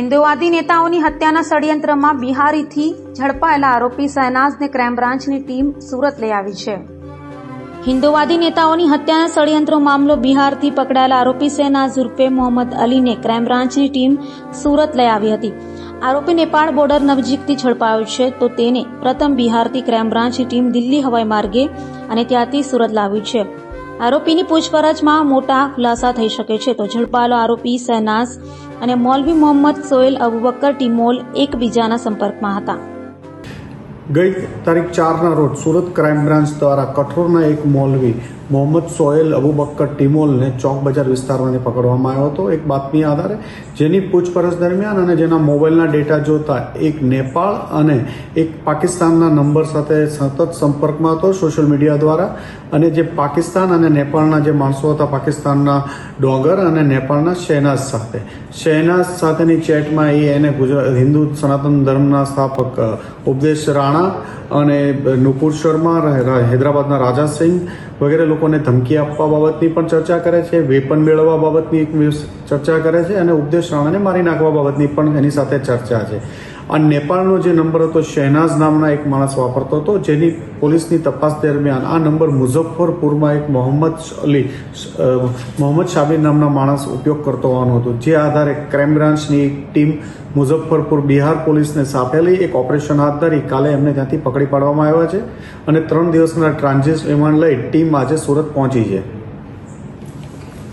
હિન્દુવાદી નેતાઓની હત્યાના ષડયંત્રમાં બિહારીથી ઝડપાયેલા આરોપી શહેનાઝને ક્રાઇમ બ્રાન્ચની ટીમ સુરત લઈ આવી છે. હિન્દુવાદી નેતાઓની હત્યાના ષડયંત્રો મામલો બિહારથી પકડાયેલા આરોપી શહેનાઝ ઉર્ફે મોહમ્મદ અલીને ક્રાઇમ બ્રાન્ચની ટીમ સુરત લઈ આવી હતી. આરોપી નેપાળ બોર્ડર નજીકથી ઝડપાયો છે, તો તેને પ્રથમ બિહારથી ક્રાઇમ બ્રાન્ચની ટીમ દિલ્હી હવાઈ માર્ગે અને ત્યાંથી સુરત લાવી છે. આરોપીની પૂછપરછમાં મોટા ખુલાસા થઈ શકે છે. તો ઝડપાયેલો આરોપી શહેનાઝ અને મૌલવી મોહમ્મદ સોહેલ અબુબકર ટીમોલ એકબીજાના સંપર્કમાં હતા. ગઈ તારીખ 4ના રોજ સુરત ક્રાઇમ બ્રાન્ચ દ્વારા કઠોરના એક મૌલવી મોહમ્મદ સોહેલ અબુબકર ટીમોલને ચોક બજાર વિસ્તારમાંથી પકડવામાં આવ્યો હતો એક બાતમી આધારે, જેની પૂછપરછ દરમિયાન અને જેના મોબાઈલના ડેટા જોતા એક નેપાળ અને એક પાકિસ્તાનના નંબર સાથે સતત સંપર્કમાં હતો સોશિયલ મીડિયા દ્વારા. અને જે પાકિસ્તાન અને નેપાળના જે માણસો હતા, પાકિસ્તાનના ડોગર અને નેપાળના શહેનાઝ સાથેની ચેટમાં એને હિન્દુ સનાતન ધર્મના સ્થાપક ઉપદેશ રાણા અને નુપુર શર્મા, હૈદરાબાદના રાજા સિંહ વગેરે લોકોને ધમકી આપવા બાબતની પણ ચર્ચા કરે છે, વેપન મેળવવા બાબતની ચર્ચા કરે છે અને ઉપદેશ રાણાને મારી નાખવા બાબતની પણ એની સાથે ચર્ચા છે. આ નેપાળનો જે નંબર હતો શહેનાઝ નામના એક માણસ વાપરતો હતો, જેની પોલીસની તપાસ દરમિયાન આ નંબર મુઝફ્ફરપુરમાં એક મોહમ્મદ શાબીર નામના માણસ ઉપયોગ કરતો હોવાનું હતું. જે આધારે ક્રાઇમ બ્રાન્ચની એક ટીમ મુઝફ્ફરપુર બિહાર પોલીસને સાપેલી એક ઓપરેશન હાથ ધરી કાલે એમને ત્યાંથી પકડી પાડવામાં આવ્યા છે અને 3 દિવસના ટ્રાન્ઝિટ રિમાન્ડ લઈ ટીમ આજે સુરત પહોંચી છે.